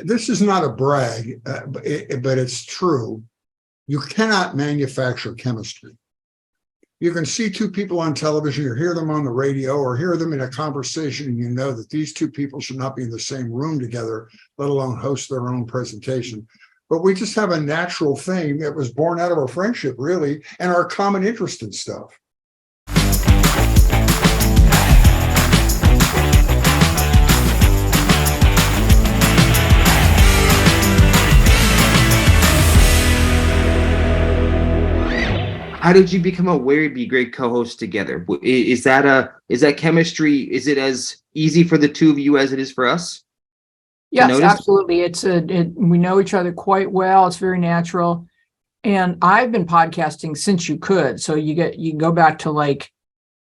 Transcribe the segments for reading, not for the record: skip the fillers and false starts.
This is not a brag, but it's true. You cannot manufacture chemistry. You can see two people on television, or hear them on the radio, or hear them in a conversation, and you know that these two people should not be in the same room together, let alone host their own presentation. But we just have a natural thing that was born out of our friendship, really, and our common interest in stuff. How did you become aware to be great co-hosts together? Is that chemistry? Is it as easy for the two of you as it is for us? Yes, absolutely. We know each other quite well. It's very natural. And I've been podcasting since you could. So you go back to like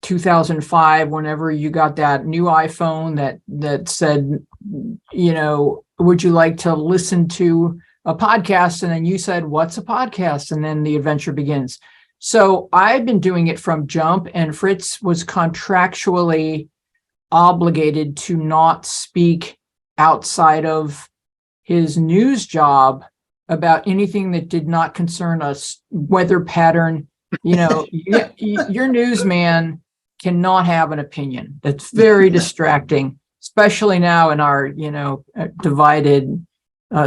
2005, whenever you got that new iPhone that said, would you like to listen to a podcast? And then you said, what's a podcast? And then the adventure begins. So I've been doing it from jump, and Fritz was contractually obligated to not speak outside of his news job about anything that did not concern us, weather pattern. Your newsman cannot have an opinion. That's very distracting, especially now in our, divided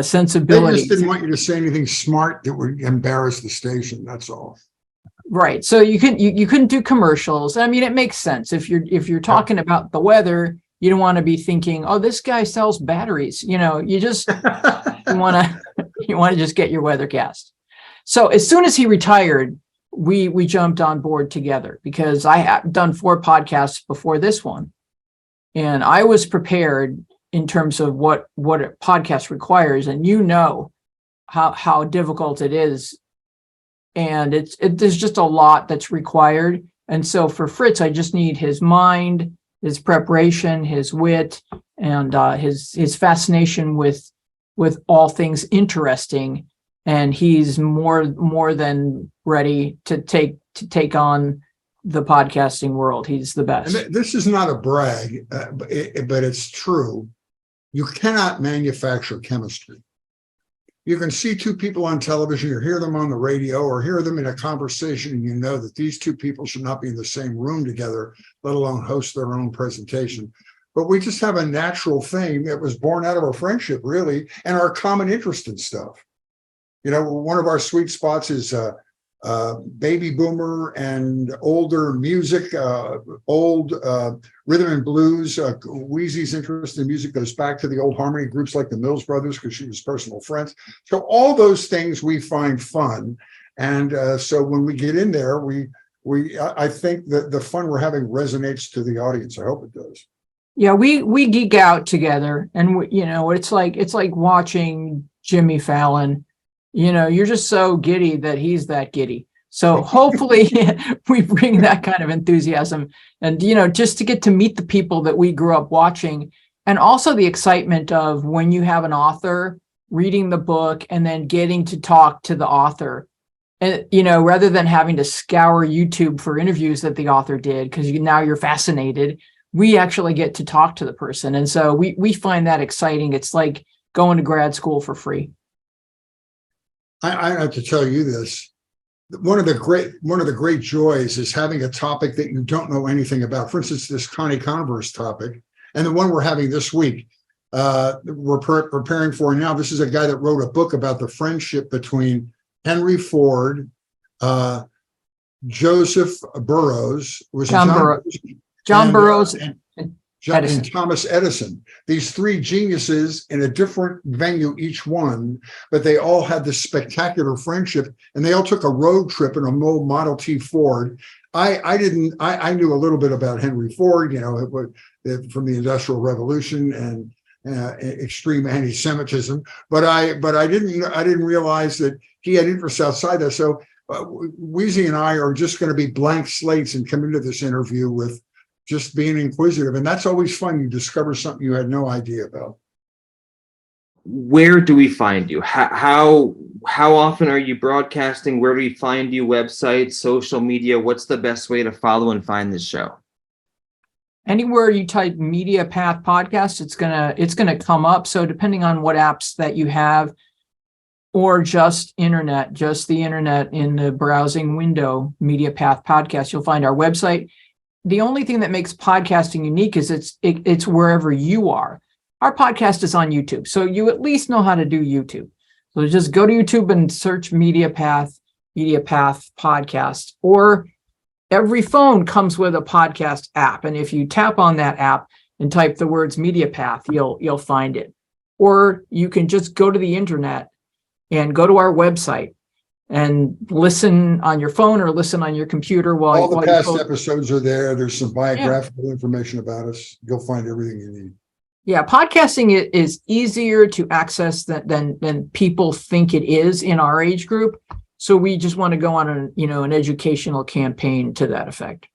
sensibilities. They just didn't want you to say anything smart that would embarrass the station. That's all. Right. So you couldn't do commercials. I mean, it makes sense. If you're talking about the weather, you don't want to be thinking, oh, this guy sells batteries. You just you want to just get your weathercast. So as soon as he retired, we jumped on board together, because I have done 4 podcasts before this one, and I was prepared in terms of what a podcast requires, and how difficult it is. And there's just a lot that's required. And so for Fritz, I just need his mind, his preparation, his wit, and his fascination with all things interesting. And he's more than ready to take on the podcasting world. He's the best. And this is not a brag, but it's true. You cannot manufacture chemistry. You can see two people on television, or hear them on the radio, or hear them in a conversation, and you know that these two people should not be in the same room together, let alone host their own presentation. But we just have a natural thing that was born out of our friendship, really, and our common interest in stuff. One of our sweet spots is baby boomer and older music, old rhythm and blues. Wheezy's interest in music goes back to the old harmony groups like the Mills Brothers, because she was personal friends. So all those things we find fun. And so when we get in there, I think that the fun we're having resonates to the audience. I hope it does. Yeah, we geek out together, and it's like watching Jimmy Fallon. You're just so giddy that he's that giddy. So hopefully we bring that kind of enthusiasm, and, just to get to meet the people that we grew up watching, and also the excitement of when you have an author reading the book and then getting to talk to the author, and, rather than having to scour YouTube for interviews that the author did, because now you're fascinated, we actually get to talk to the person. And so we find that exciting. It's like going to grad school for free. I have to tell you this. One of the great joys is having a topic that you don't know anything about. For instance, this Connie Converse topic, and the one we're having this week, we're preparing for now. This is a guy that wrote a book about the friendship between Henry Ford, Joseph Burroughs, John Burroughs, and Thomas Edison. These 3 geniuses in a different venue, each one, but they all had this spectacular friendship, and they all took a road trip in a old Model T Ford. I knew a little bit about Henry Ford, from the Industrial Revolution and extreme anti-Semitism, but I didn't realize that he had interests outside that. So Wheezy and I are just going to be blank slates and come into this interview with just being inquisitive. And that's always fun. You discover something you had no idea about. Where do we find you? How often are you broadcasting? Where do we find you? Websites, social media? What's the best way to follow and find this show? Anywhere you type Media Path Podcast, it's gonna come up. So depending on what apps that you have, or just the internet in the browsing window, Media Path Podcast, you'll find our website. The only thing that makes podcasting unique is it's wherever you are. Our podcast is on YouTube, so you at least know how to do YouTube. So just go to YouTube and search Media Path Podcast, or every phone comes with a podcast app. And if you tap on that app and type the words Media Path, you'll find it. Or you can just go to the internet and go to our website and listen on your phone or listen on your computer all the past episodes are there. There's some biographical information about us. You'll find everything you need. Yeah, podcasting is easier to access than people think it is in our age group. So we just want to go on an educational campaign to that effect.